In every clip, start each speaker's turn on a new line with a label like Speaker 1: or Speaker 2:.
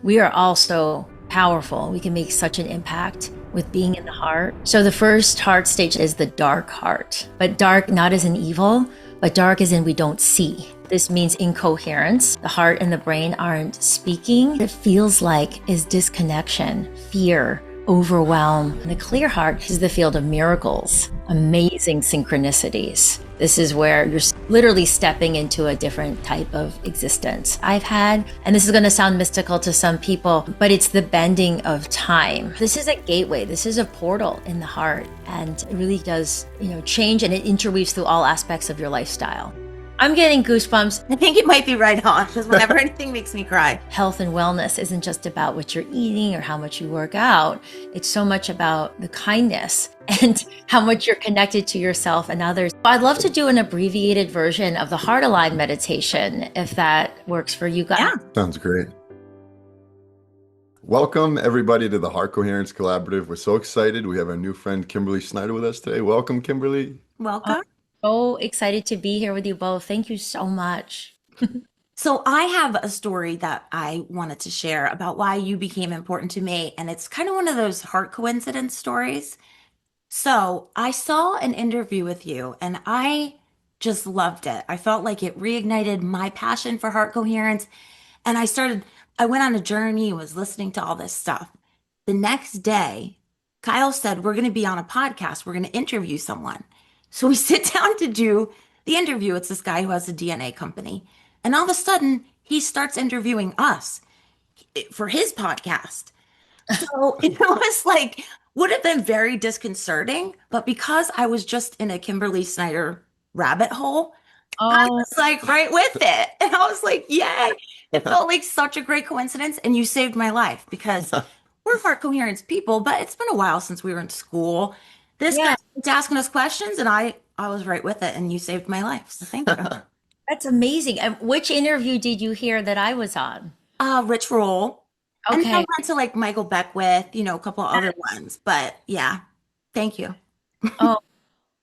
Speaker 1: We are all so powerful. We can make such an impact with being in the heart. So the first heart stage is the dark heart, but dark not as an evil, but dark as in we don't see. This means incoherence. The heart and the brain aren't speaking. It feels like is disconnection, fear, overwhelm. And the clear heart is the field of miracles, amazing synchronicities. This is where you're literally stepping into a different type of existence I've had. And this is going to sound mystical to some people, but it's the bending of time. This is a gateway. This is a portal in the heart. And it really does, change, and it interweaves through all aspects of your lifestyle. I'm getting goosebumps.
Speaker 2: I think it might be right on, because whenever anything makes me cry.
Speaker 1: Health and wellness isn't just about what you're eating or how much you work out. It's so much about the kindness and how much you're connected to yourself and others. I'd love to do an abbreviated version of the heart aligned meditation, if that works for you guys.
Speaker 2: Yeah.
Speaker 3: Sounds great. Welcome, everybody, to the Heart Coherence Collaborative. We're so excited. We have our new friend, Kimberly Snyder, with us today. Welcome, Kimberly.
Speaker 2: Welcome.
Speaker 1: So excited to be here with you both. Thank you so much.
Speaker 2: So I have a story that I wanted to share about why you became important to me. And it's kind of one of those heart coincidence stories. So I saw an interview with you and I just loved it. I felt like it reignited my passion for heart coherence. And I went on a journey, was listening to all this stuff. The next day, Kyle said, we're going to be on a podcast. We're going to interview someone. So we sit down to do the interview. It's this guy who has a DNA company. And all of a sudden, he starts interviewing us for his podcast. So it was like, would have been very disconcerting. But because I was just in a Kimberly Snyder rabbit hole, I was like right with it. And I was like, yay. It felt like such a great coincidence. And you saved my life because we're heart coherence people, but it's been a while since we were in school. This guy was asking us questions and I was right with it, and you saved my life. So thank you.
Speaker 1: That's amazing. And which interview did you hear that I was on?
Speaker 2: Rich Roll. And then I
Speaker 1: Okay.
Speaker 2: went to like Michael Beckwith, a couple of other ones. But yeah, thank you.
Speaker 1: Oh,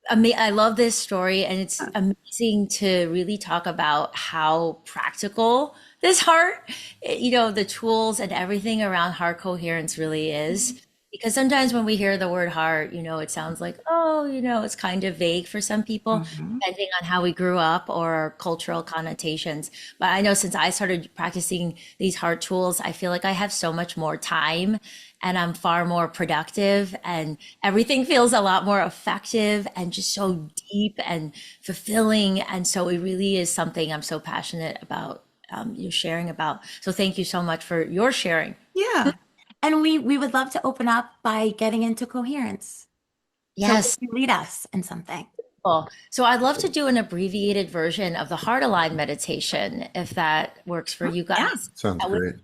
Speaker 1: I love this story, and it's amazing to really talk about how practical this heart, the tools and everything around heart coherence really is. Because sometimes when we hear the word heart, it sounds like, it's kind of vague for some people, depending on how we grew up or our cultural connotations. But I know since I started practicing these heart tools, I feel like I have so much more time and I'm far more productive, and everything feels a lot more effective and just so deep and fulfilling. And so it really is something I'm so passionate about you sharing about. So thank you so much for your sharing.
Speaker 2: Yeah. And we would love to open up by getting into coherence.
Speaker 1: Yes.
Speaker 2: So you lead us in something.
Speaker 1: Cool. So I'd love to do an abbreviated version of the heart aligned meditation, if that works for you guys.
Speaker 3: Sounds great.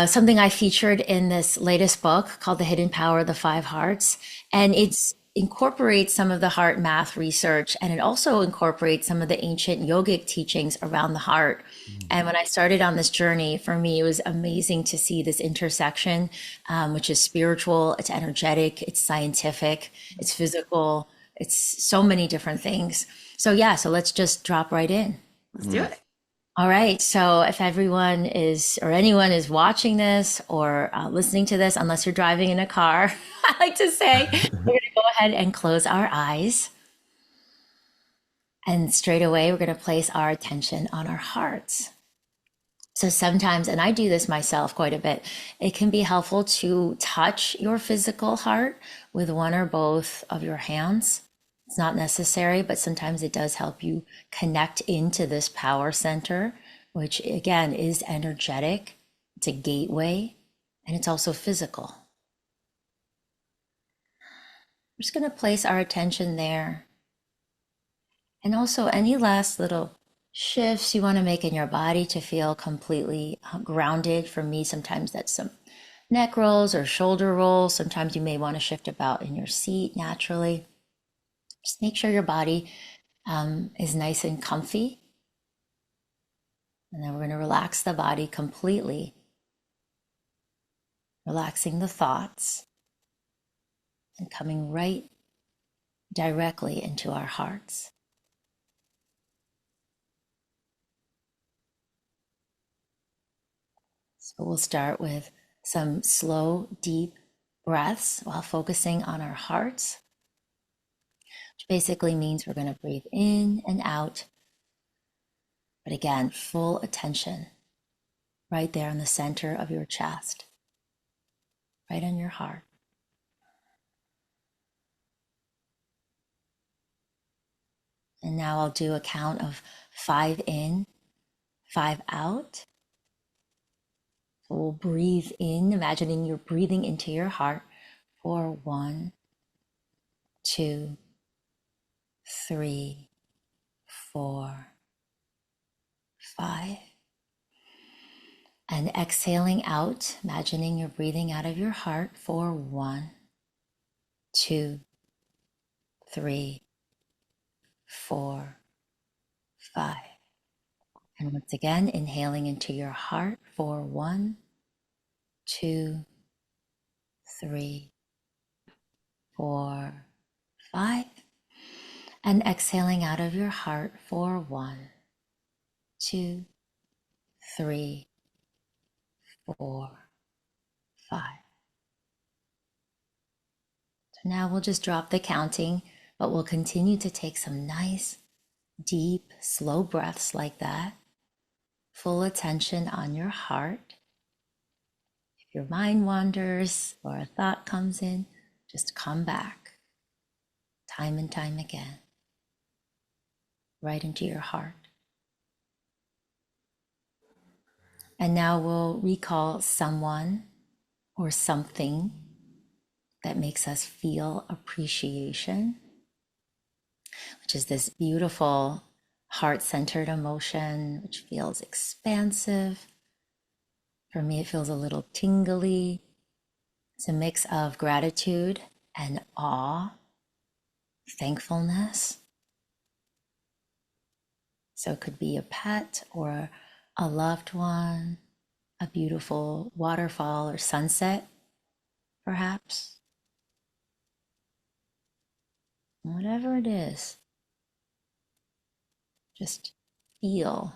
Speaker 1: Something I featured in this latest book called The Hidden Power of the Five Hearts. And it's incorporates some of the heart math research, and it also incorporates some of the ancient yogic teachings around the heart. And when I started on this journey, for me, it was amazing to see this intersection, which is spiritual, it's energetic, it's scientific, it's physical, it's so many different things. So let's just drop right in.
Speaker 2: Let's do it.
Speaker 1: All right. So if everyone is, or anyone is watching this or listening to this, unless you're driving in a car, I like to say, we're going to go ahead and close our eyes. And straight away, we're going to place our attention on our hearts. So sometimes, and I do this myself quite a bit, it can be helpful to touch your physical heart with one or both of your hands. It's not necessary, but sometimes it does help you connect into this power center, which again is energetic. It's a gateway, and it's also physical. We're just going to place our attention there. And also any last little shifts you want to make in your body to feel completely grounded. For me, sometimes that's some neck rolls or shoulder rolls. Sometimes you may want to shift about in your seat naturally. Just make sure your body is nice and comfy. And then we're going to relax the body completely, relaxing the thoughts and coming right directly into our hearts. So we'll start with some slow, deep breaths while focusing on our hearts, which basically means we're going to breathe in and out. But again, full attention right there in the center of your chest, right on your heart. And now I'll do a count of 5 in, 5 out. So we'll breathe in, imagining you're breathing into your heart for 1, 2, 3, 4, 5. And exhaling out, imagining you're breathing out of your heart for 1, 2, 3, 4, 5. And once again, inhaling into your heart for 1, 2, 3, 4, 5. And exhaling out of your heart for 1, 2, 3, 4, 5. So now we'll just drop the counting, but we'll continue to take some nice, deep, slow breaths like that. Full attention on your heart. If your mind wanders or a thought comes in, just come back time and time again, right into your heart. And now we'll recall someone or something that makes us feel appreciation, which is this beautiful heart-centered emotion, which feels expansive. For me, it feels a little tingly. It's a mix of gratitude and awe, thankfulness. So it could be a pet or a loved one, a beautiful waterfall or sunset, perhaps. Whatever it is, just feel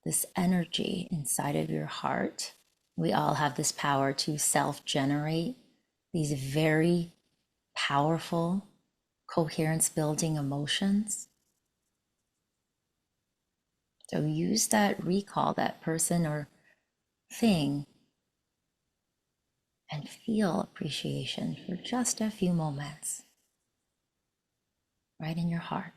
Speaker 1: this energy inside of your heart. We all have this power to self-generate these very powerful, coherence-building emotions. So use that recall, that person or thing, and feel appreciation for just a few moments, right in your heart.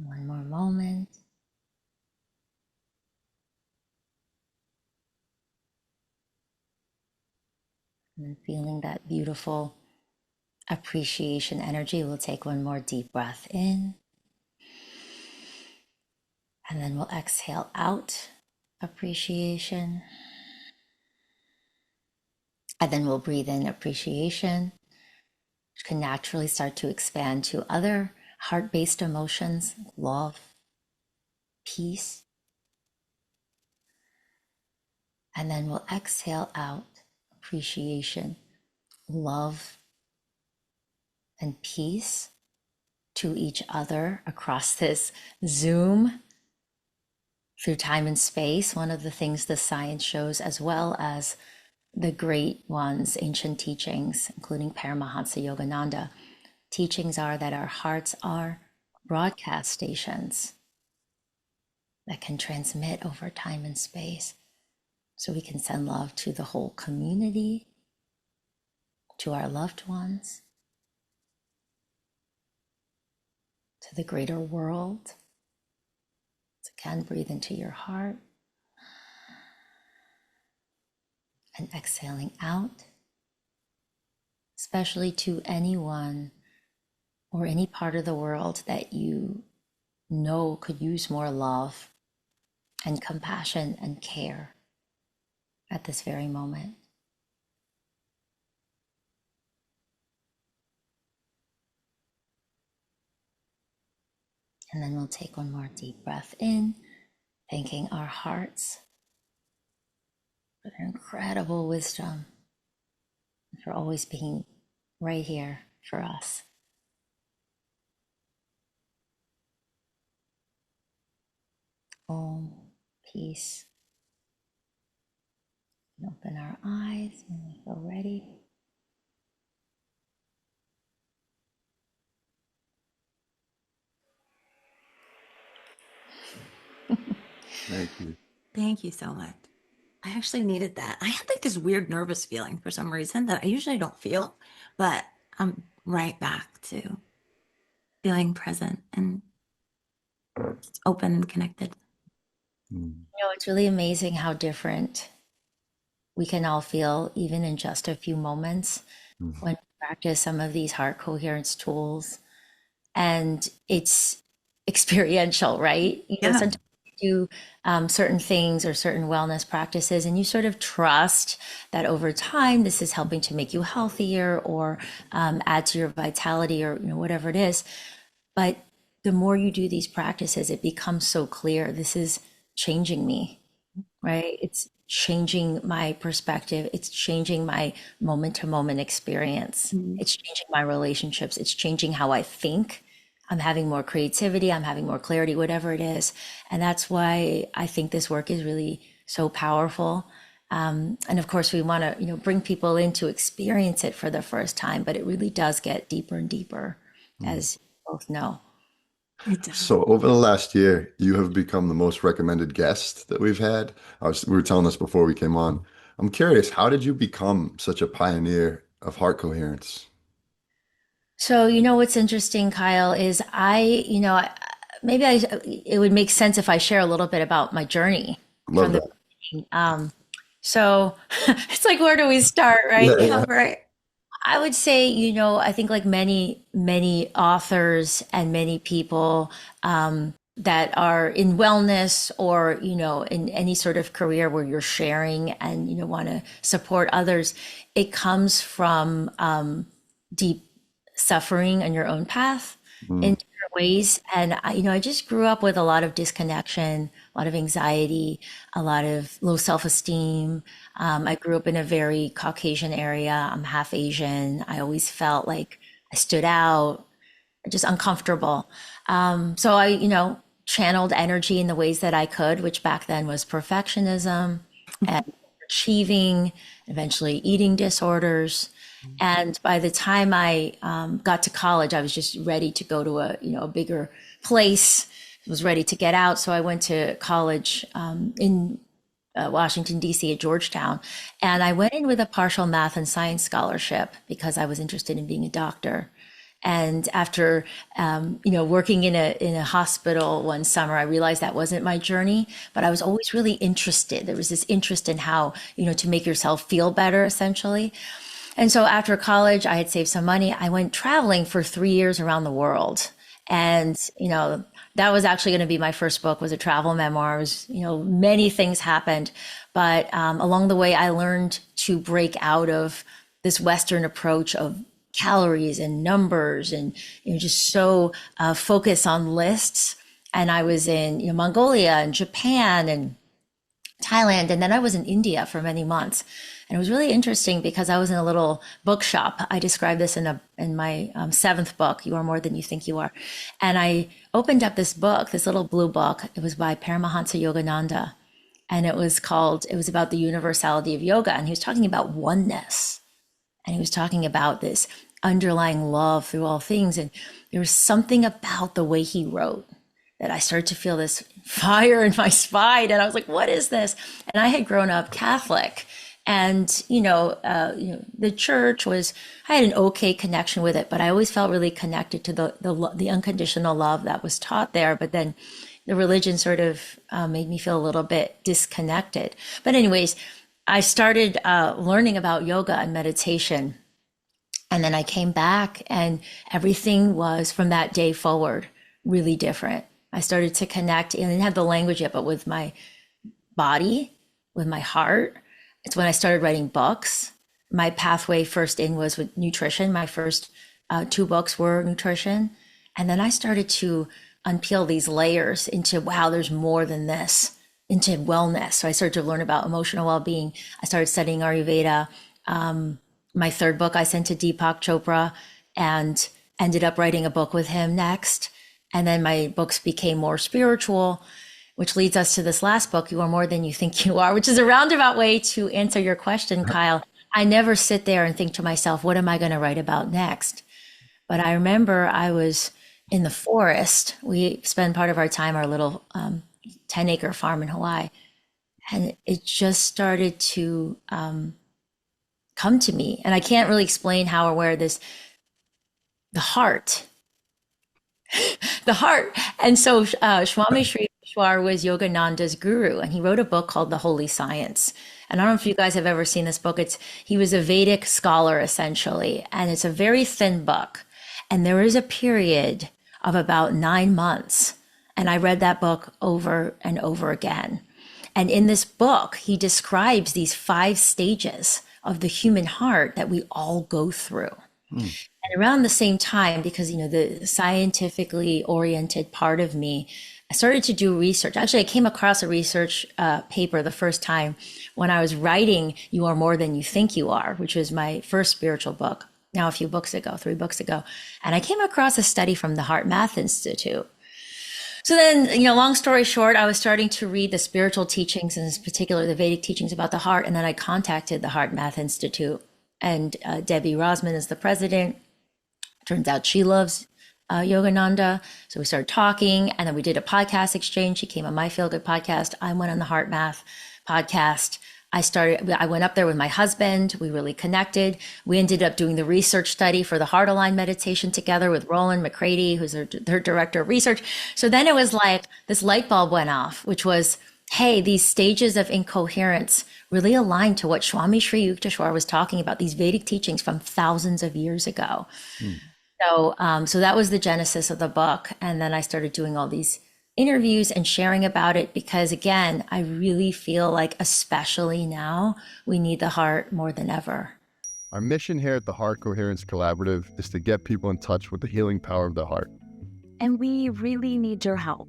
Speaker 1: One more moment. And feeling that beautiful appreciation energy, we'll take one more deep breath in. And then we'll exhale out appreciation. And then we'll breathe in appreciation, which can naturally start to expand to other heart-based emotions, love, peace. And then we'll exhale out appreciation, love, and peace to each other across this Zoom through time and space. One of the things the science shows, as well as the great ones, ancient teachings, including Paramahansa Yogananda, teachings are that our hearts are broadcast stations that can transmit over time and space. So we can send love to the whole community, to our loved ones, to the greater world. So again, breathe into your heart and exhaling out, especially to anyone or any part of the world that you know could use more love and compassion and care at this very moment. And then we'll take one more deep breath in, thanking our hearts for their incredible wisdom, and for always being right here for us. Om, peace. And open our eyes when we feel ready.
Speaker 3: Thank you.
Speaker 2: Thank you so much. I actually needed that. I had like this weird nervous feeling for some reason that I usually don't feel, but I'm right back to feeling present and open and connected.
Speaker 3: Mm.
Speaker 1: It's really amazing how different we can all feel, even in just a few moments,
Speaker 3: Mm.
Speaker 1: when we practice some of these heart coherence tools. And it's experiential, right?
Speaker 2: Yeah.
Speaker 1: Sometimes you do certain things or certain wellness practices, and you sort of trust that over time this is helping to make you healthier or add to your vitality or whatever it is. But the more you do these practices, it becomes so clear this is changing me, right? It's changing my perspective. It's changing my moment to moment experience.
Speaker 2: Mhm.
Speaker 1: It's changing my relationships. It's changing how I think. I'm having more creativity. I'm having more clarity, whatever it is. And that's why I think this work is really so powerful. And of course, we want to, bring people in to experience it for the first time, but it really does get deeper and deeper,
Speaker 3: Mm.
Speaker 1: as you both know.
Speaker 2: It does.
Speaker 3: So over the last year, you have become the most recommended guest that we've had. We were telling this before we came on. I'm curious, how did you become such a pioneer of heart coherence?
Speaker 1: So, what's interesting, Kyle, is maybe it would make sense if I share a little bit about my journey
Speaker 3: Love
Speaker 1: from the
Speaker 3: that.
Speaker 1: beginning. So it's like, where do we start, right?
Speaker 3: Yeah,
Speaker 2: Yeah,
Speaker 3: yeah.
Speaker 2: right.
Speaker 1: I would say, I think like many authors and many people that are in wellness or, in any sort of career where you're sharing and, want to support others, it comes from deep suffering on your own path in
Speaker 3: Mm.
Speaker 1: different ways. And I just grew up with a lot of disconnection, a lot of anxiety, a lot of low self-esteem. I grew up in a very Caucasian area. I'm half Asian. I always felt like I stood out, just uncomfortable. So I, channeled energy in the ways that I could, which back then was perfectionism and achieving, eventually eating disorders. And by the time I got to college, I was just ready to go to a bigger place. I was ready to get out. So I went to college in Washington, D.C. at Georgetown. And I went in with a partial math and science scholarship because I was interested in being a doctor. And after, working in a hospital one summer, I realized that wasn't my journey, but I was always really interested. There was this interest in how, to make yourself feel better, essentially. And so after college, I had saved some money. I went traveling for 3 years around the world. And, that was actually going to be my first book, was a travel memoir. It was, many things happened, but along the way, I learned to break out of this Western approach of calories and numbers and, just so focus on lists. And I was in, Mongolia and Japan and Thailand, and then I was in India for many months. And it was really interesting because I was in a little bookshop. I describe this in my seventh book, You Are More Than You Think You Are. And I opened up this book, this little blue book. It was by Paramahansa Yogananda. And it was about the universality of yoga. And he was talking about oneness. And he was talking about this underlying love through all things. And there was something about the way he wrote that I started to feel this fire in my spine. And I was like, what is this? And I had grown up Catholic. And, the church I had an okay connection with it, but I always felt really connected to the unconditional love that was taught there. But then the religion sort of made me feel a little bit disconnected. But anyways, I started learning about yoga and meditation. And then I came back and everything was from that day forward really different. I started to connect, and I didn't have the language yet, but with my body, with my heart. It's when I started writing books. My pathway first in was with nutrition. My first two books were nutrition. And then I started to unpeel these layers into, wow, there's more than this, into wellness. So I started to learn about emotional well-being. I started studying Ayurveda. My third book I sent to Deepak Chopra and ended up writing a book with him next. And then my books became more spiritual, which leads us to this last book, You Are More Than You Think You Are, which is a roundabout way to answer your question, Kyle. I never sit there and think to myself, what am I going to write about next? But I remember I was in the forest. We spend part of our time, our little 10-acre farm in Hawaii. And it just started to come to me. And I can't really explain how or where this, the heart, the heart. And so Swami Sri Ishwar was Yogananda's guru, and he wrote a book called The Holy Science. And I don't know if you guys have ever seen this book. He was a Vedic scholar essentially, and it's a very thin book. And there is a period of about 9 months. And I read that book over and over again. And in this book, he describes these 5 stages of the human heart that we all go through. And around the same time, because, the scientifically oriented part of me, I started to do research. Actually, I came across a research paper the first time when I was writing You Are More Than You Think You Are, which was my first spiritual book, now a few books ago, 3 books ago. And I came across a study from the Heart Math Institute. So then, long story short, I was starting to read the spiritual teachings, and in particular, the Vedic teachings about the heart. And then I contacted the Heart Math Institute, and Debbie Rosman is the president. Turns out she loves Yogananda. So we started talking, and then we did a podcast exchange. She came on my Feel Good podcast. I went on the Heart Math podcast. I went up there with my husband. We really connected. We ended up doing the research study for the Heart Aligned meditation together with Roland McCready, who's their director of research. So then it was like this light bulb went off, which was, hey, these stages of incoherence really align to what Swami Sri Yukteswar was talking about, these Vedic teachings from thousands of years ago. So that was the genesis of the book. And then I started doing all these interviews and sharing about it because, again, I really feel like, especially now, we need the heart more than ever.
Speaker 4: Our mission here at the Heart Coherence Collaborative is to get people in touch with the healing power of the heart.
Speaker 5: And we really need your help.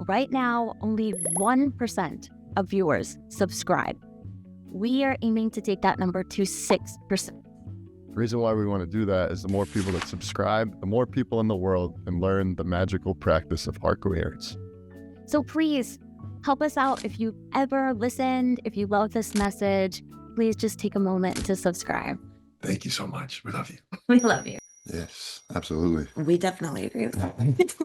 Speaker 5: Right now, only 1% of viewers subscribe. We are aiming to take that number to 6%.
Speaker 4: The reason why we want to do that is the more people that subscribe, the more people in the world can learn the magical practice of heart coherence.
Speaker 5: So please help us out. If you've ever listened, if you love this message, please just take a moment to subscribe.
Speaker 3: Thank you so much. We love you.
Speaker 2: We love you.
Speaker 3: Yes, absolutely.
Speaker 2: We definitely agree with that.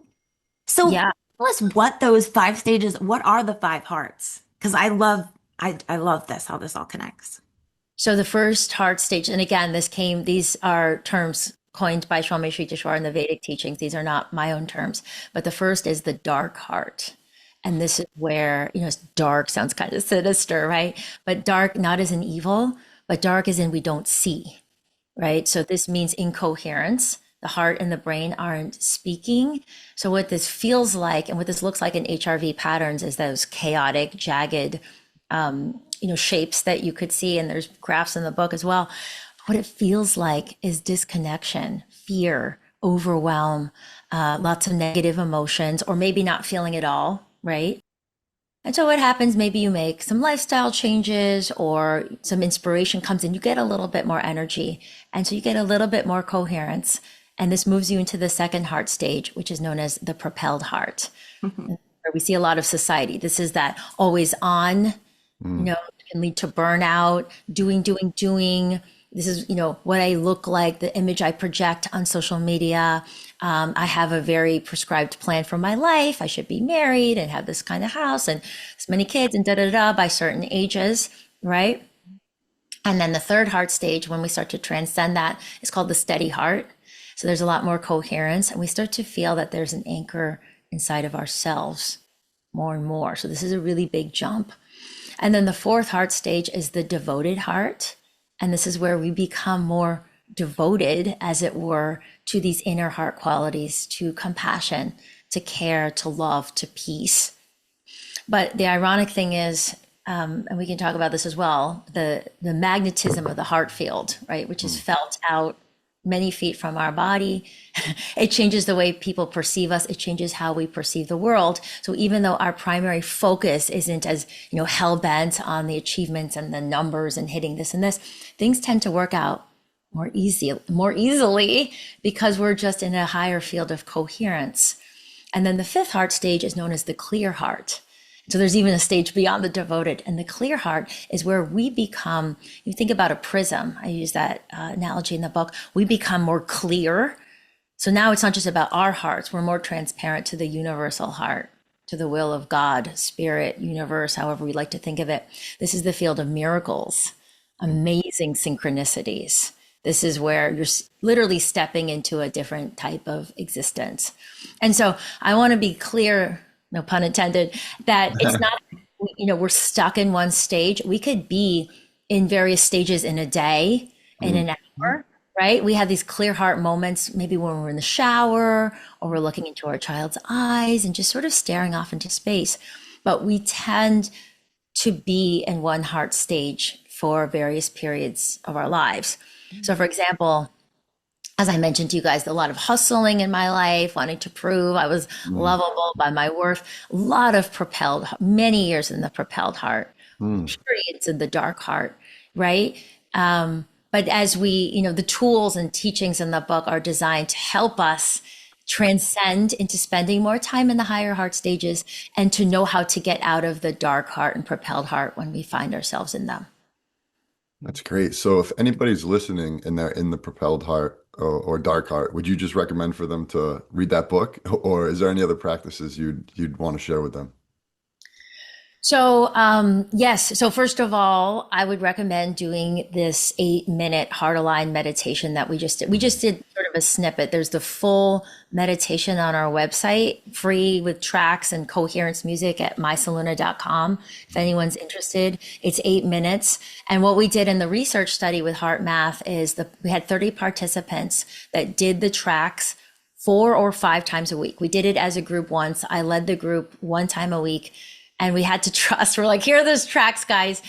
Speaker 2: So
Speaker 1: Yeah.
Speaker 2: tell us what those 5 stages, what are the 5 hearts? Because I love this, how this all connects.
Speaker 1: So the first heart stage, and again, these are terms coined by Swami Sri Yukteswar in the Vedic teachings. These are not my own terms, but the first is the dark heart. And this is where, it's dark sounds kind of sinister, right? But dark, not as in evil, but dark as in we don't see, right? So this means incoherence. The heart and the brain aren't speaking. So what this feels like and what this looks like in HRV patterns is those chaotic, jagged, shapes that you could see. And there's graphs in the book as well. What it feels like is disconnection, fear, overwhelm, lots of negative emotions, or maybe not feeling at all, right? And so what happens, maybe you make some lifestyle changes or some inspiration comes in, you get a little bit more energy. And so you get a little bit more coherence. And this moves you into the second heart stage, which is known as the propelled heart. Where we see a lot of society. This is that always on, can lead to burnout, doing. This is, what I look like, the image I project on social media. I have a very prescribed plan for my life. I should be married and have this kind of house and this many kids and by certain ages, right? And then the third heart stage, when we start to transcend that, is called the steady heart. So there's a lot more coherence, and we start to feel that there's an anchor inside of ourselves more and more. So this is a really big jump. And then the fourth heart stage is the devoted heart. And this is where we become more devoted, as it were, to these inner heart qualities, to compassion, to care, to love, to peace. But the ironic thing is, and we can talk about this as well, the magnetism of the heart field, right, which is felt out many feet from our body. It changes the way people perceive us. It changes how we perceive the world. So even though our primary focus isn't as, hell bent on the achievements and the numbers and hitting this and this, things tend to work out more easily because we're just in a higher field of coherence. And then the fifth heart stage is known as the clear heart. So there's even a stage beyond the devoted. And the clear heart is where we become, you think about a prism. I use that analogy in the book. We become more clear. So now it's not just about our hearts. We're more transparent to the universal heart, to the will of God, spirit, universe, however we like to think of it. This is the field of miracles, amazing synchronicities. This is where you're literally stepping into a different type of existence. And so I want to be clear, no pun intended, that it's not, we're stuck in one stage. We could be in various stages in a day, in an hour, right? We have these clear heart moments, maybe when we're in the shower or we're looking into our child's eyes and just sort of staring off into space. But we tend to be in one heart stage for various periods of our lives. So for example, as I mentioned to you guys, a lot of hustling in my life, wanting to prove I was lovable by my worth, a lot of propelled, many years in the propelled heart, periods in the dark heart, right? But as we, the tools and teachings in the book are designed to help us transcend into spending more time in the higher heart stages and to know how to get out of the dark heart and propelled heart when we find ourselves in them.
Speaker 3: That's great. So if anybody's listening and they're in the propelled heart or dark heart, would you just recommend for them to read that book, or is there any other practices you'd want to share with them?
Speaker 1: So, yes. So first of all, I would recommend doing this 8-minute heart aligned meditation that we just did. We just did sort of a snippet. There's the full meditation on our website, free with tracks and coherence music at mysaluna.com. If anyone's interested, it's 8 minutes. And what we did in the research study with Heart Math is we had 30 participants that did the tracks 4 or 5 times a week. We did it as a group once. I led the group 1 time a week. And we had to trust. We're like, here are those tracks, guys.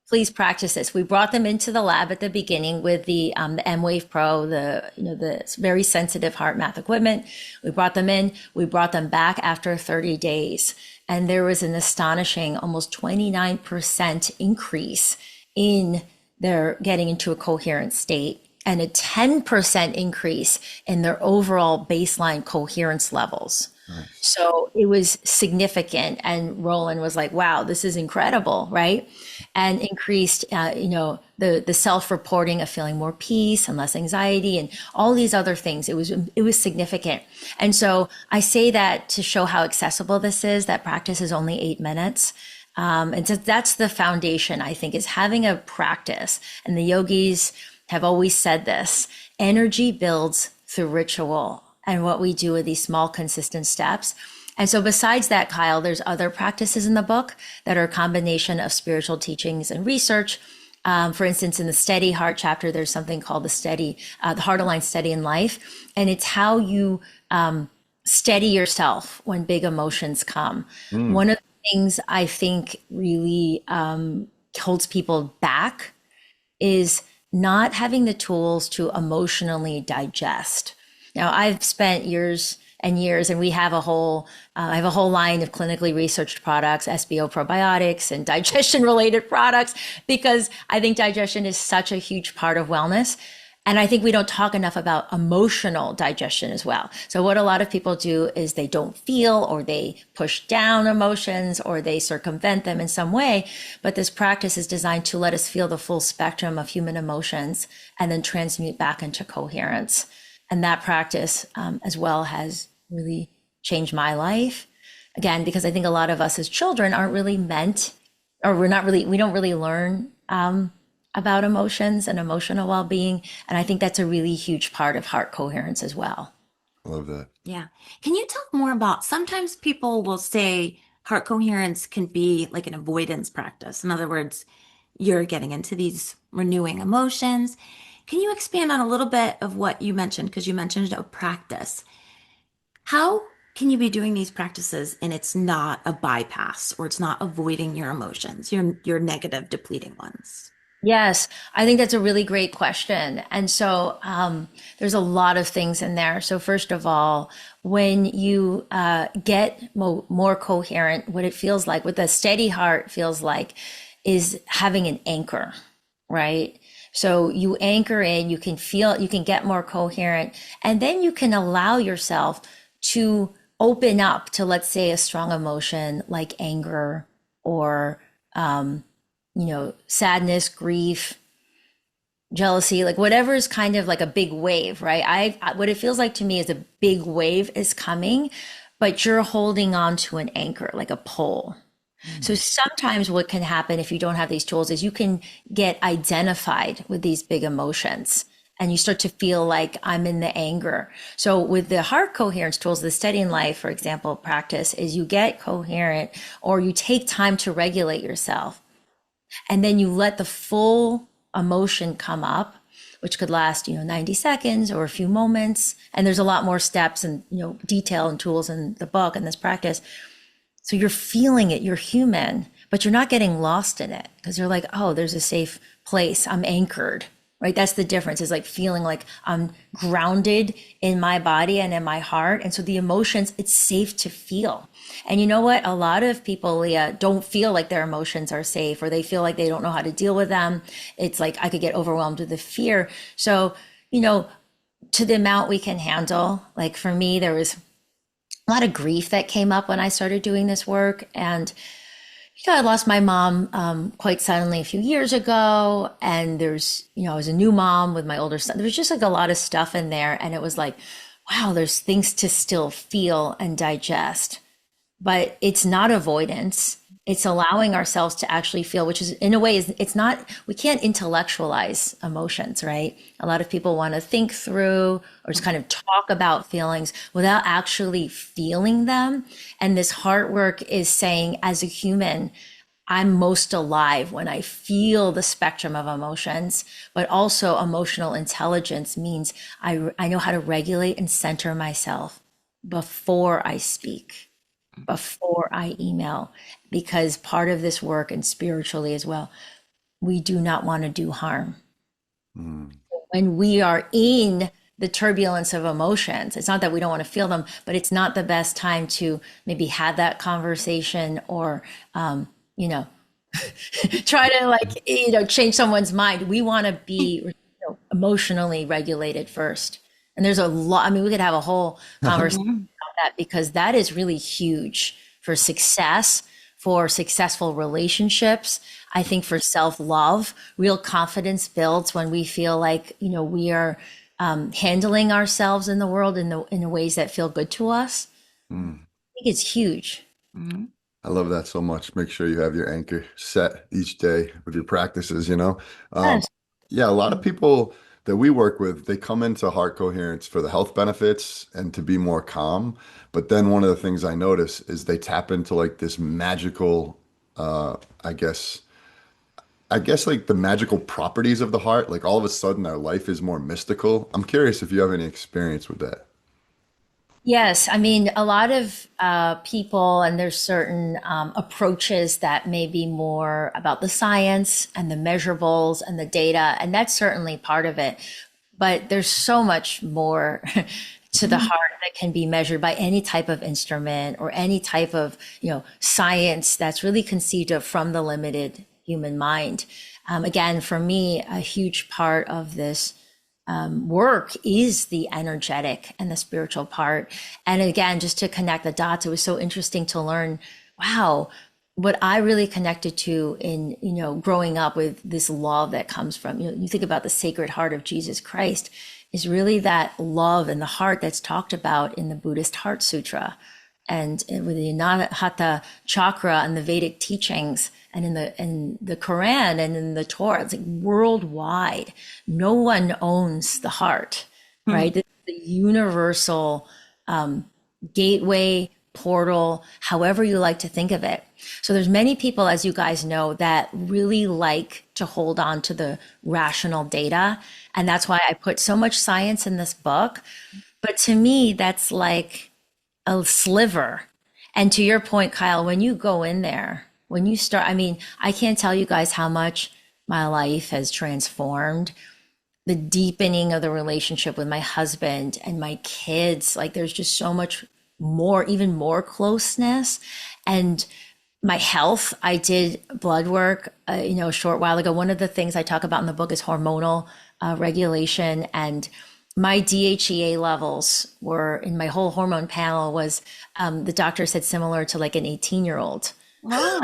Speaker 1: Please practice this. We brought them into the lab at the beginning with the M-Wave Pro, the very sensitive heart math equipment. We brought them in. We brought them back after 30 days. And there was an astonishing almost 29% increase in their getting into a coherent state and a 10% increase in their overall baseline coherence levels. Nice. So it was significant. And Roland was like, wow, this is incredible, right? And increased, the self-reporting of feeling more peace and less anxiety and all these other things. It was significant. And so I say that to show how accessible this is. That practice is only 8 minutes. And so that's the foundation, I think, is having a practice. And the yogis have always said this: energy builds through ritual and what we do with these small, consistent steps. And so besides that, Kyle, there's other practices in the book that are a combination of spiritual teachings and research. For instance, in the steady heart chapter, there's something called the heart aligned steady in life. And it's how you steady yourself when big emotions come. One of the things I think really holds people back is not having the tools to emotionally digest. Now, I've spent years and years, and we have I have a whole line of clinically researched products, SBO probiotics and digestion related products, because I think digestion is such a huge part of wellness. And I think we don't talk enough about emotional digestion as well. So what a lot of people do is they don't feel, or they push down emotions, or they circumvent them in some way. But this practice is designed to let us feel the full spectrum of human emotions and then transmute back into coherence. And that practice as well has really changed my life. Again, because I think a lot of us as children aren't really meant, or we don't really learn about emotions and emotional well-being. And I think that's a really huge part of heart coherence as well.
Speaker 3: I love that.
Speaker 2: Yeah. Can you talk more about, sometimes people will say heart coherence can be like an avoidance practice. In other words, you're getting into these renewing emotions. Can you expand on a little bit of what you mentioned? Because you mentioned a practice. How can you be doing these practices and it's not a bypass, or it's not avoiding your emotions, your negative, depleting ones?
Speaker 1: Yes, I think that's a really great question. And so there's a lot of things in there. So, first of all, when you get more coherent, what it feels like, what the steady heart feels like, is having an anchor, right? So you anchor in, you can feel, you can get more coherent, and then you can allow yourself to open up to, let's say, a strong emotion like anger or sadness, grief, jealousy, like whatever is kind of like a big wave, right? What it feels like to me is a big wave is coming, but you're holding on to an anchor, like a pole. So sometimes what can happen if you don't have these tools is you can get identified with these big emotions and you start to feel like I'm in the anger. So with the heart coherence tools, the Steady in Life, for example, practice is you get coherent or you take time to regulate yourself. And then you let the full emotion come up, which could last, 90 seconds or a few moments. And there's a lot more steps and, detail and tools in the book and this practice. So you're feeling it, you're human, but you're not getting lost in it because you're like, oh, there's a safe place. I'm anchored, right? That's the difference, is like feeling like I'm grounded in my body and in my heart. And so the emotions, it's safe to feel. And you know what? A lot of people, Leah, don't feel like their emotions are safe, or they feel like they don't know how to deal with them. It's like I could get overwhelmed with the fear. So, to the amount we can handle, like for me, there was a lot of grief that came up when I started doing this work. And I lost my mom quite suddenly a few years ago. And there's, I was a new mom with my older son. There was just like a lot of stuff in there. And it was like, wow, there's things to still feel and digest. But it's not avoidance. It's allowing ourselves to actually feel, which is in a way it's not, we can't intellectualize emotions, right? A lot of people want to think through or just kind of talk about feelings without actually feeling them. And this heart work is saying, as a human, I'm most alive when I feel the spectrum of emotions, but also emotional intelligence means I know how to regulate and center myself before I speak, before I email, because part of this work, and spiritually as well, we do not want to do harm. When we are in the turbulence of emotions, it's not that we don't want to feel them, but it's not the best time to maybe have that conversation or, try to change someone's mind. We want to be emotionally regulated first. And there's a lot, we could have a whole conversation that, because that is really huge for success, for successful relationships. I think for self-love, real confidence builds when we feel like, we are handling ourselves in the world in the ways that feel good to us. I think it's huge.
Speaker 3: I love that so much. Make sure you have your anchor set each day with your practices.
Speaker 1: Yes.
Speaker 3: Yeah, a lot of people that we work with, they come into heart coherence for the health benefits and to be more calm. But then one of the things I notice is they tap into like this magical, I guess like the magical properties of the heart. Like all of a sudden their life is more mystical. I'm curious if you have any experience with that.
Speaker 1: Yes, a lot of people, and there's certain approaches that may be more about the science and the measurables and the data, and that's certainly part of it. But there's so much more to the heart that can be measured by any type of instrument or any type of, science that's really conceived of from the limited human mind. Again, for me, a huge part of this work is the energetic and the spiritual part. And again, just to connect the dots, it was so interesting to learn, wow, what I really connected to in, growing up with this love that comes from, you think about the Sacred Heart of Jesus Christ, is really that love in the heart that's talked about in the Buddhist Heart Sutra and with the Anahata chakra and the Vedic teachings and in the Quran and in the Torah. It's like worldwide, no one owns the heart, right? This is the universal gateway, portal, however you like to think of it. So there's many people, as you guys know, that really like to hold on to the rational data. And that's why I put so much science in this book. But to me, that's like a sliver. And to your point, Kyle, when you go in there, when you start, I can't tell you guys how much my life has transformed. The deepening of the relationship with my husband and my kids, like there's just so much more, even more closeness. And my health, I did blood work, a short while ago. One of the things I talk about in the book is hormonal regulation, and my DHEA levels were in my whole hormone panel was the doctor said similar to like an 18-year-old.
Speaker 2: Wow.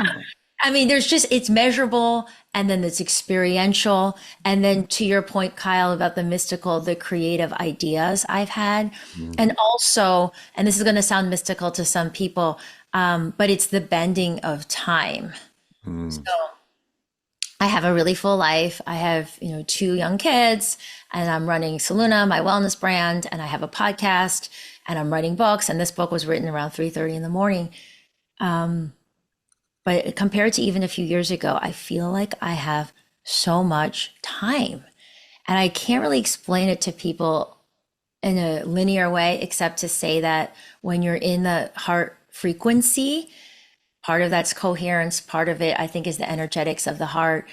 Speaker 1: I mean, it's measurable and then it's experiential. And then to your point, Kyle, about the mystical, the creative ideas I've had. And also, and this is going to sound mystical to some people, but it's the bending of time. So I have a really full life. I have, two young kids, and I'm running Saluna, my wellness brand, and I have a podcast, and I'm writing books. And this book was written around 3:30 in the morning. But compared to even a few years ago, I feel like I have so much time. And I can't really explain it to people in a linear way, except to say that when you're in the heart frequency, part of that's coherence, part of it, I think, is the energetics of the heart.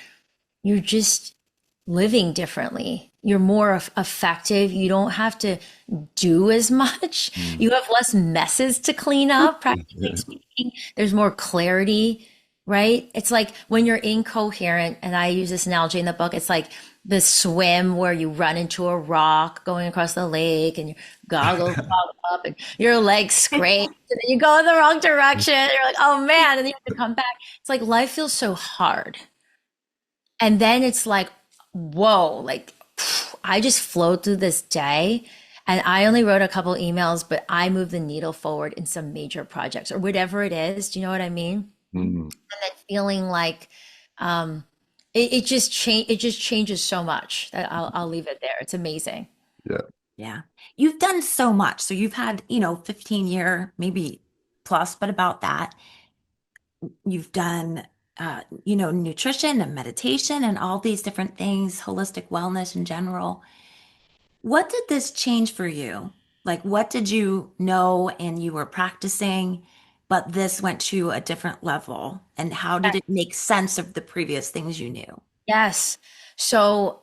Speaker 1: You're just living differently. You're more effective. You don't have to do as much. You have less messes to clean up, practically speaking. There's more clarity, right? It's like when you're incoherent, and I use this analogy in the book, it's like the swim where you run into a rock going across the lake and your goggles fog up and your legs scrape and then you go in the wrong direction. You're like, oh man, and then you have to come back. It's like life feels so hard. And then it's like, whoa, like I just flowed through this day and I only wrote a couple emails, but I moved the needle forward in some major projects or whatever it is. Do you know what I mean? And then feeling like it just changes so much that I'll leave it there. It's amazing.
Speaker 3: Yeah.
Speaker 2: Yeah. You've done so much. So you've had, 15-year, maybe plus, but about that. You've done, nutrition and meditation and all these different things, holistic wellness in general. What did this change for you? Like, what did you know and you were practicing, but this went to a different level? And how did it make sense of the previous things you knew?
Speaker 1: Yes. So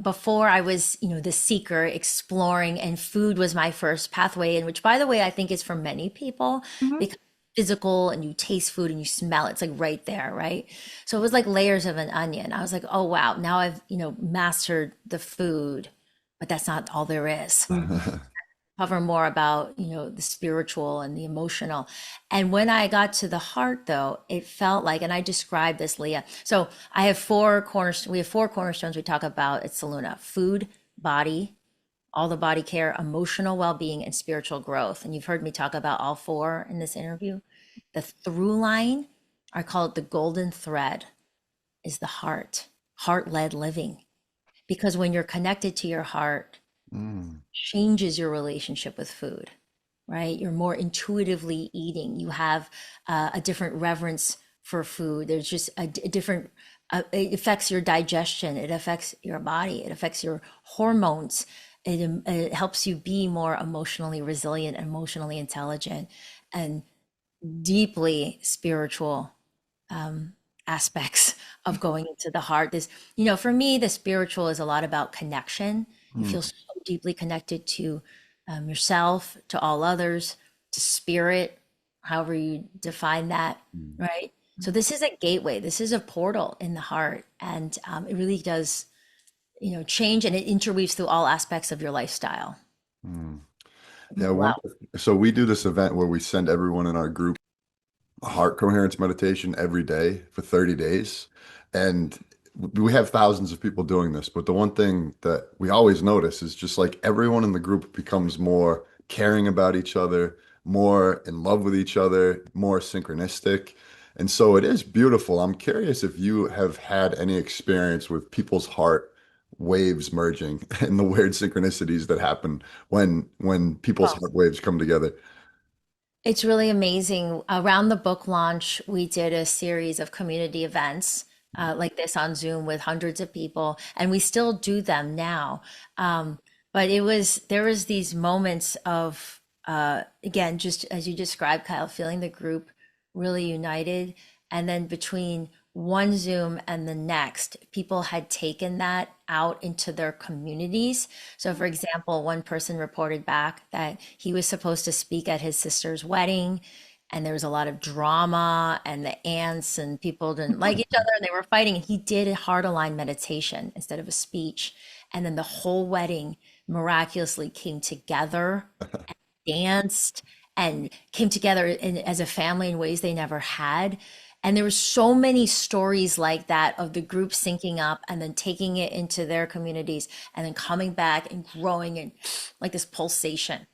Speaker 1: before I was, the seeker exploring, and food was my first pathway, and which, by the way, I think is for many people
Speaker 2: Mhm.
Speaker 1: because it's physical and you taste food and you smell it. It's like right there, right? So it was like layers of an onion. I was like, oh wow, now I've, mastered the food, but that's not all there is. Cover more about, the spiritual and the emotional. And when I got to the heart, though, it felt like, and I described this, Leah. So I have we have four cornerstones we talk about at Saluna: food, body, all the body care, emotional well-being, and spiritual growth. And you've heard me talk about all four in this interview. The through line, I call it the golden thread, is the heart-led living. Because when you're connected to your heart, changes your relationship with food, right? You're more intuitively eating. You have a different reverence for food. There's just a different, it affects your digestion. It affects your body. It affects your hormones. It helps you be more emotionally resilient, emotionally intelligent, and deeply spiritual aspects of going into the heart. This, for me, the spiritual is a lot about connection. You feel so deeply connected to yourself, to all others, to spirit, however you define that, right? So this is a gateway. This is a portal in the heart, and it really does, change, and it interweaves through all aspects of your lifestyle.
Speaker 3: Yeah.
Speaker 1: Wow.
Speaker 3: So we do this event where we send everyone in our group a heart coherence meditation every day for 30 days. And we have thousands of people doing this, but the one thing that we always notice is just like everyone in the group becomes more caring about each other, more in love with each other, more synchronistic. And so it is beautiful. I'm curious if you have had any experience with people's heart waves merging and the weird synchronicities that happen when people's heart waves come together.
Speaker 1: It's really amazing. Around the book launch, we did a series of community events like this on Zoom with hundreds of people, and we still do them now. But there was these moments of, again, just as you described, Kyle, feeling the group really united, and then between one Zoom and the next, people had taken that out into their communities. So, for example, one person reported back that he was supposed to speak at his sister's wedding, and there was a lot of drama, and the aunts and people didn't like each other, and they were fighting. And he did a heart aligned meditation instead of a speech. And then the whole wedding miraculously came together, danced, and came together as a family in ways they never had. And there were so many stories like that of the group syncing up and then taking it into their communities and then coming back and growing and like this pulsation.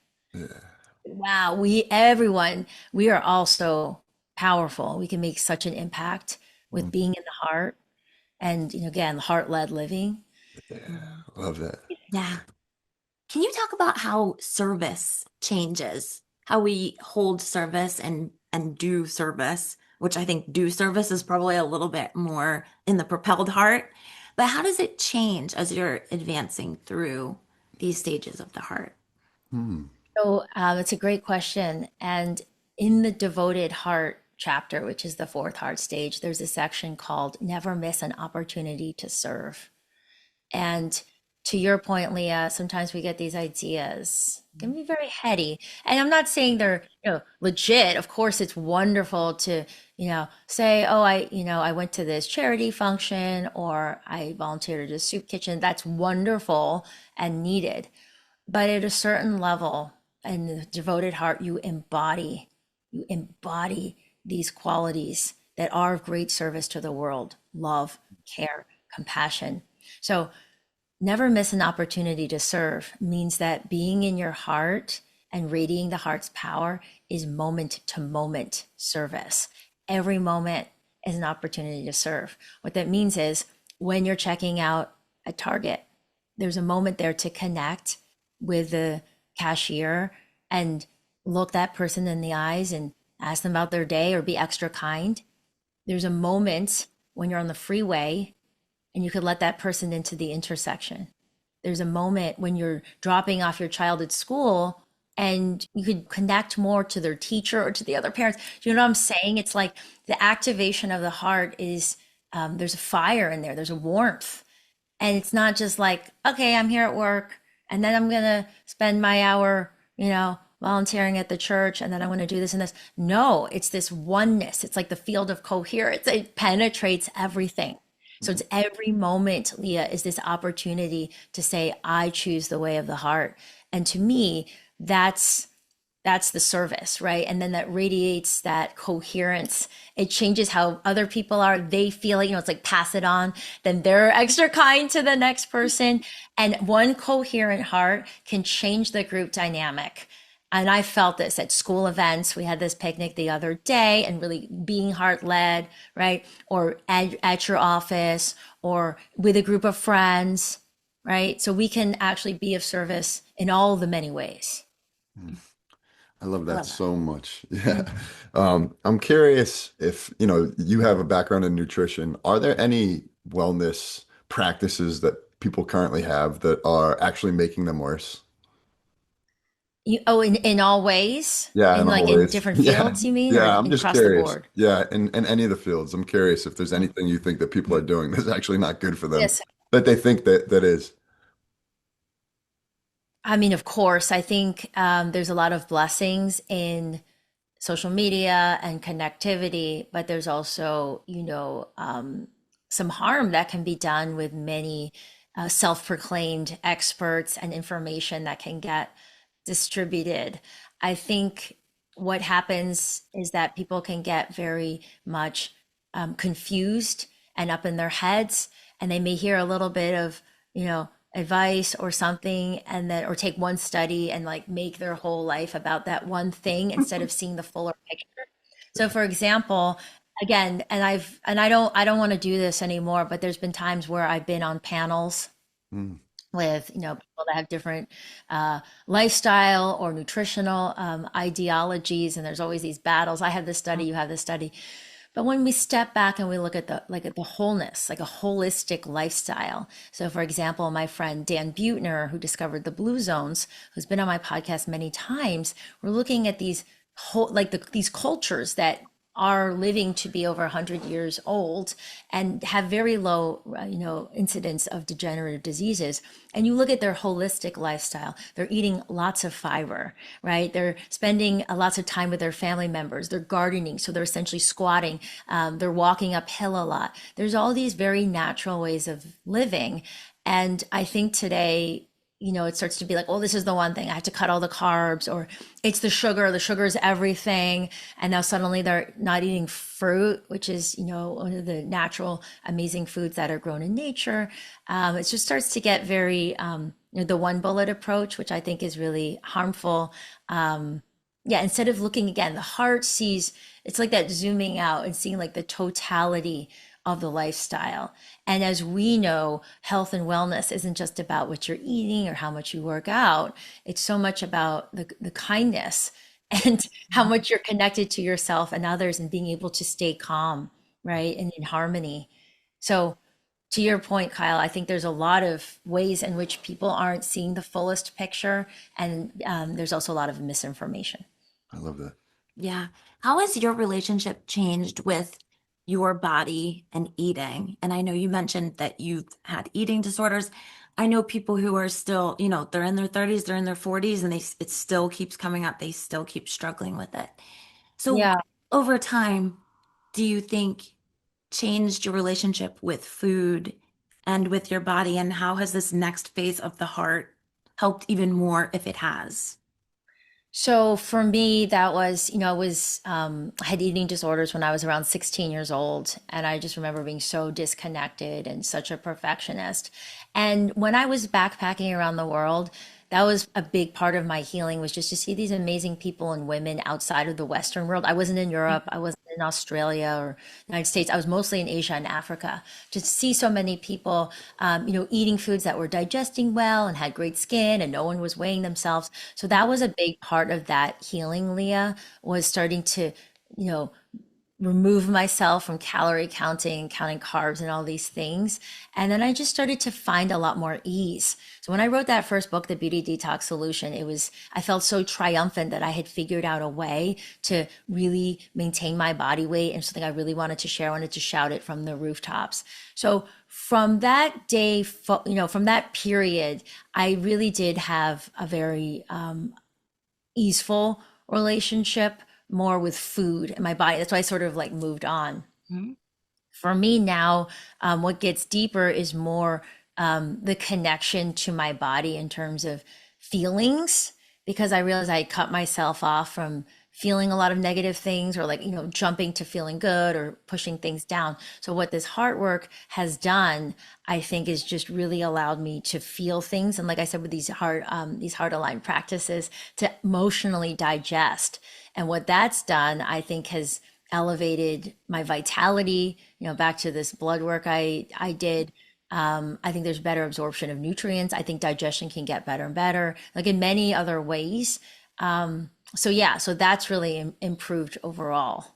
Speaker 1: Wow, everyone, we are all so powerful. We can make such an impact with being in the heart and, again, heart-led living.
Speaker 3: Love that.
Speaker 2: Yeah. Can you talk about how service changes, how we hold service and do service, which I think do service is probably a little bit more in the propelled heart, but how does it change as you're advancing through these stages of the heart?
Speaker 1: So it's a great question. And in the devoted heart chapter, which is the fourth heart stage, there's a section called Never Miss an Opportunity to Serve. And to your point, Leah, sometimes we get these ideas, can be very heady. And I'm not saying they're, legit. Of course, it's wonderful to, say, oh, I went to this charity function or I volunteered at a soup kitchen. That's wonderful and needed. But at a certain level, in the devoted heart, you embody these qualities that are of great service to the world: love, care, compassion. So never miss an opportunity to serve means that being in your heart and radiating the heart's power is moment to moment service. Every moment is an opportunity to serve. What that means is when you're checking out at Target, there's a moment there to connect with the cashier and look that person in the eyes and ask them about their day or be extra kind. There's a moment when you're on the freeway and you could let that person into the intersection. There's a moment when you're dropping off your child at school and you could connect more to their teacher or to the other parents. Do you know what I'm saying? It's like the activation of the heart is, there's a fire in there, there's a warmth. And it's not just like, okay, I'm here at work and then I'm going to spend my hour, volunteering at the church and then I'm going to do this and this. No, it's this oneness. It's like the field of coherence. It penetrates everything. So it's every moment, Leah, is this opportunity to say, I choose the way of the heart. And to me, that's the service, right? And then that radiates that coherence. It changes how other people are. They feel it, it's like pass it on. Then they're extra kind to the next person. And one coherent heart can change the group dynamic. And I felt this at school events. We had this picnic the other day and really being heart led, right? Or at your office or with a group of friends, right? So we can actually be of service in all the many ways.
Speaker 3: I love that so much. Yeah. I'm curious if, you have a background in nutrition. Are there any wellness practices that people currently have that are actually making them worse?
Speaker 1: In all ways?
Speaker 3: Yeah,
Speaker 1: In
Speaker 3: in
Speaker 1: like
Speaker 3: all
Speaker 1: in
Speaker 3: ways.
Speaker 1: different
Speaker 3: Yeah.
Speaker 1: fields, you mean,
Speaker 3: Yeah,
Speaker 1: or
Speaker 3: I'm just
Speaker 1: across the
Speaker 3: curious.
Speaker 1: board?
Speaker 3: Yeah, in any of the fields. I'm curious if there's anything you think that people are doing that's actually not good for them,
Speaker 1: Yes.
Speaker 3: that they think that is.
Speaker 1: I mean, of course, I think there's a lot of blessings in social media and connectivity, but there's also, some harm that can be done with many self-proclaimed experts and information that can get distributed. I think what happens is that people can get very much confused and up in their heads, and they may hear a little bit of, advice or something, and then or take one study and like make their whole life about that one thing instead of seeing the fuller picture. So for example, again, and I don't want to do this anymore, but there's been times where I've been on panels
Speaker 3: Mm.
Speaker 1: with people that have different lifestyle or nutritional ideologies, and there's always these battles. I have this study, you have this study. But when we step back and we look at the wholeness, like a holistic lifestyle. So for example, my friend Dan Buettner, who discovered the blue zones, who's been on my podcast many times, we're looking at these these cultures that are living to be over 100 years old and have very low, incidence of degenerative diseases. And you look at their holistic lifestyle, they're eating lots of fiber, right? They're spending lots of time with their family members. They're gardening, so they're essentially squatting. They're walking uphill a lot. There's all these very natural ways of living. And I think today, it starts to be like, oh, this is the one thing I have to cut all the carbs, or it's the sugar. The sugar is everything. And now suddenly they're not eating fruit, which is, one of the natural, amazing foods that are grown in nature. It just starts to get very, the one bullet approach, which I think is really harmful. Yeah, instead of looking again, the heart sees, it's like that zooming out and seeing like the totality of the lifestyle. And as we know, health and wellness isn't just about what you're eating or how much you work out. It's so much about the kindness and how much you're connected to yourself and others and being able to stay calm, right? And in harmony. So to your point, Kyle, I think there's a lot of ways in which people aren't seeing the fullest picture. And there's also a lot of misinformation.
Speaker 3: I love that.
Speaker 2: Yeah. How has your relationship changed with your body and eating? And I know you mentioned that you've had eating disorders. I know people who are still, they're in their 30s, they're in their 40s, and it still keeps coming up. They still keep struggling with it. So
Speaker 1: Yeah.
Speaker 2: over time, do you think changed your relationship with food and with your body? And how has this next phase of the heart helped even more if it has?
Speaker 1: So for me, that was, I had eating disorders when I was around 16 years old. And I just remember being so disconnected and such a perfectionist. And when I was backpacking around the world, that was a big part of my healing, was just to see these amazing people and women outside of the Western world. I wasn't in Europe, I wasn't in Australia or United States. I was mostly in Asia and Africa. To see so many people, eating foods that were digesting well and had great skin, and no one was weighing themselves. So that was a big part of that healing, Leah, was starting to, you know, remove myself from calorie counting, counting carbs and all these things. And then I just started to find a lot more ease. So when I wrote that first book, The Beauty Detox Solution, I felt so triumphant that I had figured out a way to really maintain my body weight, and something I really wanted to share. I wanted to shout it from the rooftops. So from that day, from that period, I really did have a very easeful relationship more with food and my body. That's why I sort of like moved on.
Speaker 2: Mhm.
Speaker 1: For me now, what gets deeper is more the connection to my body in terms of feelings, because I realized I cut myself off from feeling a lot of negative things, or like, jumping to feeling good or pushing things down. So what this heart work has done, I think, is just really allowed me to feel things. And like I said, with these heart aligned practices, to emotionally digest. And what that's done, I think, has elevated my vitality, back to this blood work I did. I think there's better absorption of nutrients. I think digestion can get better and better, like in many other ways. So yeah, so that's really improved overall.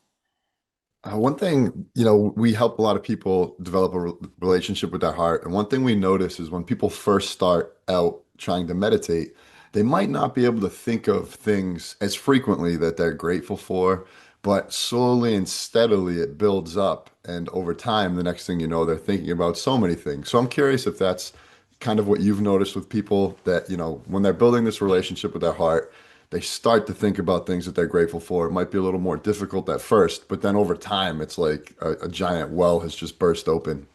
Speaker 3: One thing, we help a lot of people develop a relationship with their heart. And one thing we notice is when people first start out trying to meditate, they might not be able to think of things as frequently that they're grateful for, but slowly and steadily it builds up. And over time, the next thing you know, they're thinking about so many things. So I'm curious if that's kind of what you've noticed with people that, when they're building this relationship with their heart, they start to think about things that they're grateful for. It might be a little more difficult at first, but then over time, it's like a giant well has just burst open.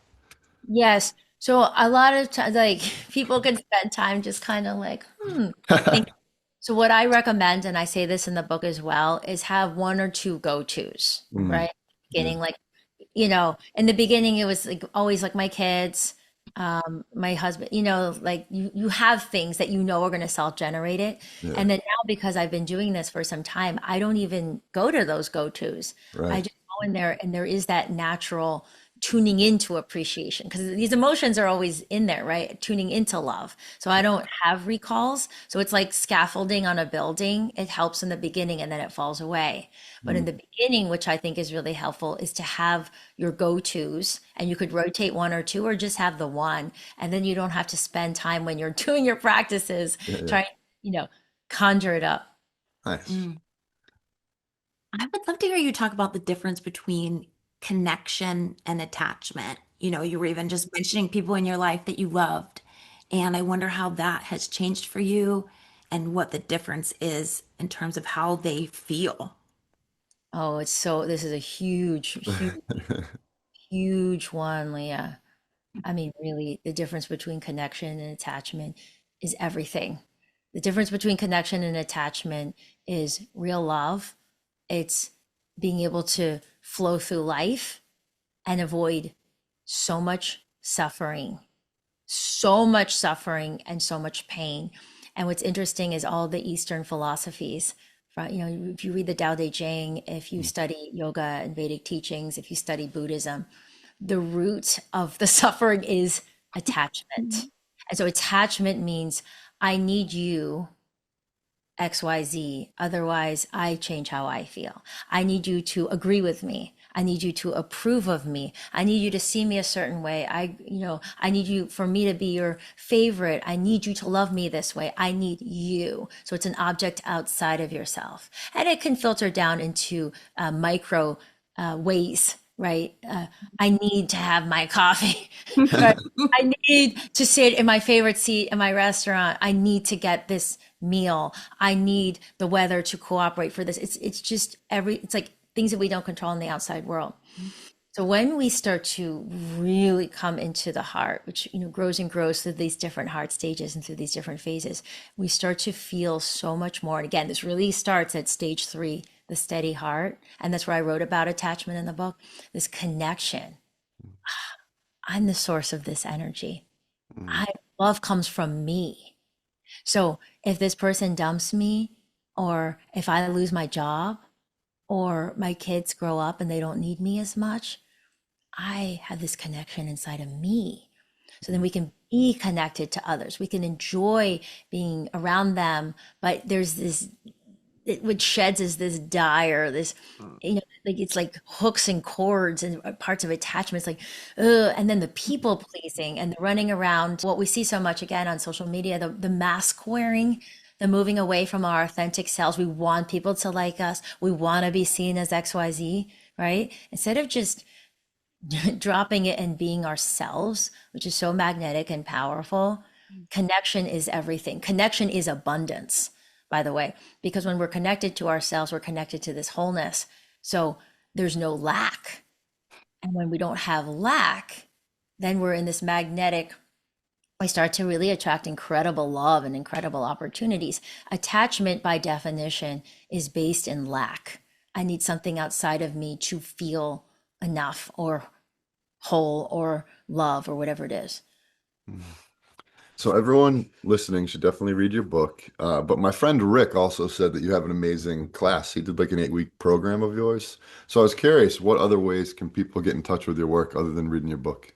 Speaker 1: Yes. So a lot of times, like, people can spend time just kind of like, think. So what I recommend, and I say this in the book as well, is have one or two go-tos,
Speaker 3: Mm,
Speaker 1: right?
Speaker 3: yeah,
Speaker 1: Beginning, like, in the beginning, it was like always like my kids, my husband, like you have things that are going to self-generate it.
Speaker 3: yeah,
Speaker 1: And then now, because I've been doing this for some time, I don't even go to those go-tos. I
Speaker 3: right.
Speaker 1: just go in there, and there is that natural tuning into appreciation, because these emotions are always in there, right? Tuning into love. So I don't have recalls. So it's like scaffolding on a building. It helps in the beginning and then it falls away. But in
Speaker 3: Mm,
Speaker 1: the beginning, which I think is really helpful, is to have your go-tos, and you could rotate one or two, or just have the one. And then you don't have to spend time when you're doing your practices
Speaker 3: yeah, yeah.
Speaker 1: trying, you know, conjure it up.
Speaker 3: Nice.
Speaker 2: Mm. I would love to hear you talk about the difference between connection and attachment. You were even just mentioning people in your life that you loved. And I wonder how that has changed for you and what the difference is in terms of how they feel.
Speaker 1: Oh, this is a huge one, Leah. I mean, really, the difference between connection and attachment is everything. The difference between connection and attachment is real love. It's being able to flow through life and avoid so much suffering, and so much pain. And what's interesting is all the Eastern philosophies. If you read the Tao Te Ching, if you study yoga and Vedic teachings, if you study Buddhism, the root of the suffering is attachment. And so attachment means I need you XYZ. Otherwise, I change how I feel. I need you to agree with me. I need you to approve of me. I need you to see me a certain way. I need you for me to be your favorite. I need you to love me this way. I need you. So it's an object outside of yourself. And it can filter down into micro ways, right? I need to have my coffee. Right? I need to sit in my favorite seat in my restaurant. I need to get this meal. I need the weather to cooperate for this. It's just it's like things that we don't control in the outside world. So when we start to really come into the heart, which grows and grows through these different heart stages and through these different phases, we start to feel so much more. And again, this really starts at stage 3, the steady heart, and that's where I wrote about attachment in the book. This connection. I'm the source of this energy. Love comes from me. So if this person dumps me, or if I lose my job, or my kids grow up and they don't need me as much, I have this connection inside of me. So then we can be connected to others. We can enjoy being around them, but there's this, what sheds is this dire, like it's like hooks and cords and parts of attachments, like, ugh. And then the people pleasing and the running around, what we see so much again on social media, the mask wearing, the moving away from our authentic selves. We want people to like us. We want to be seen as XYZ, right? Instead of just dropping it and being ourselves, which is so magnetic and powerful. Connection is everything. Connection is abundance, by the way, because when we're connected to ourselves, we're connected to this wholeness. So there's no lack. And when we don't have lack, then we're in this magnetic, we start to really attract incredible love and incredible opportunities. Attachment, by definition, is based in lack. I need something outside of me to feel enough or whole or love or whatever it is.
Speaker 3: So everyone listening should definitely read your book. But my friend Rick also said that you have an amazing class. He did like an 8-week program of yours. So I was curious, what other ways can people get in touch with your work other than reading your book?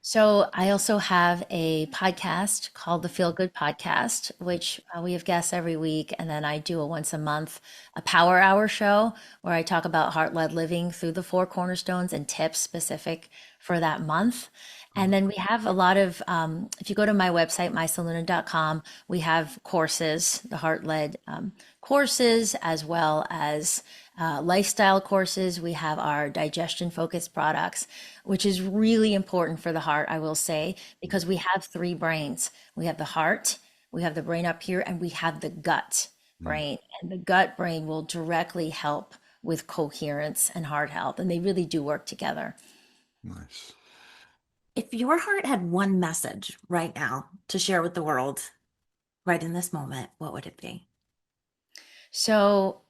Speaker 1: So I also have a podcast called the Feel Good Podcast, which we have guests every week. And then I do a once a month, a power hour show where I talk about heart-led living through the 4 cornerstones and tips specific for that month. And then we have a lot of, if you go to my website, mysaluna.com, we have courses, the heart-led courses, as well as lifestyle courses. We have our digestion focused products, which is really important for the heart, I will say, because we have 3 brains. We have the heart, we have the brain up here, and we have the gut brain. And the gut brain will directly help with coherence and heart health. And they really do work together.
Speaker 3: Nice.
Speaker 2: If your heart had one message right now to share with the world, right in this moment, what would it be?
Speaker 1: So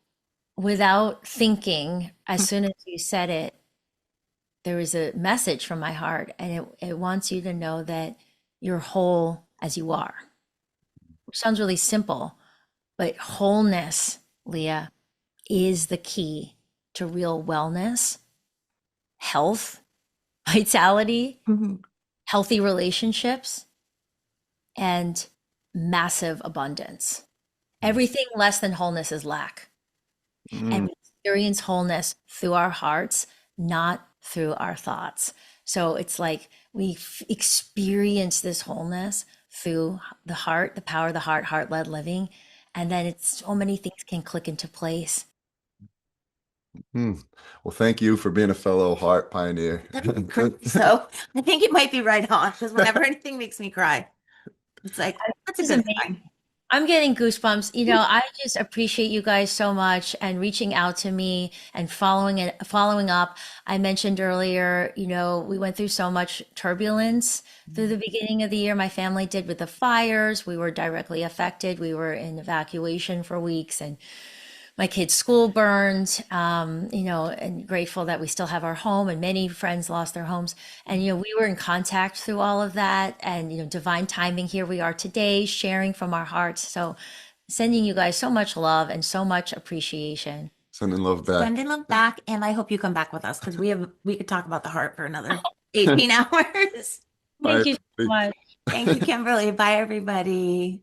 Speaker 1: without thinking, as soon as you said it, there was a message from my heart, and it wants you to know that you're whole as you are, which sounds really simple, but wholeness, Leah, is the key to real wellness, health, vitality, healthy relationships, and massive abundance. Everything less than wholeness is lack. And we experience wholeness through our hearts, not through our thoughts. So it's like we experience this wholeness through the heart, the power of the heart, heart-led living. And then it's so many things can click into place.
Speaker 3: Hmm. Well, thank you for being a fellow heart pioneer.
Speaker 2: So I think it might be right on because whenever anything makes me cry, it's like, that's a
Speaker 1: This is
Speaker 2: good
Speaker 1: amazing.
Speaker 2: sign.
Speaker 1: I'm getting goosebumps. You know, I just appreciate you guys so much and reaching out to me and following up. I mentioned earlier, you know, we went through so much turbulence through the beginning of the year. My family did with the fires. We were directly affected. We were in evacuation for weeks and my kids' school burned, you know, and grateful that we still have our home and many friends lost their homes. And, you know, we were in contact through all of that and, you know, divine timing. Here we are today, sharing from our hearts. So sending you guys so much love and so much appreciation.
Speaker 3: Sending love back.
Speaker 2: Sending love back, and I hope you come back with us because we could talk about the heart for another 18 hours.
Speaker 3: Bye.
Speaker 1: Thank you so much.
Speaker 2: Thank you, Kimberly. Bye, everybody.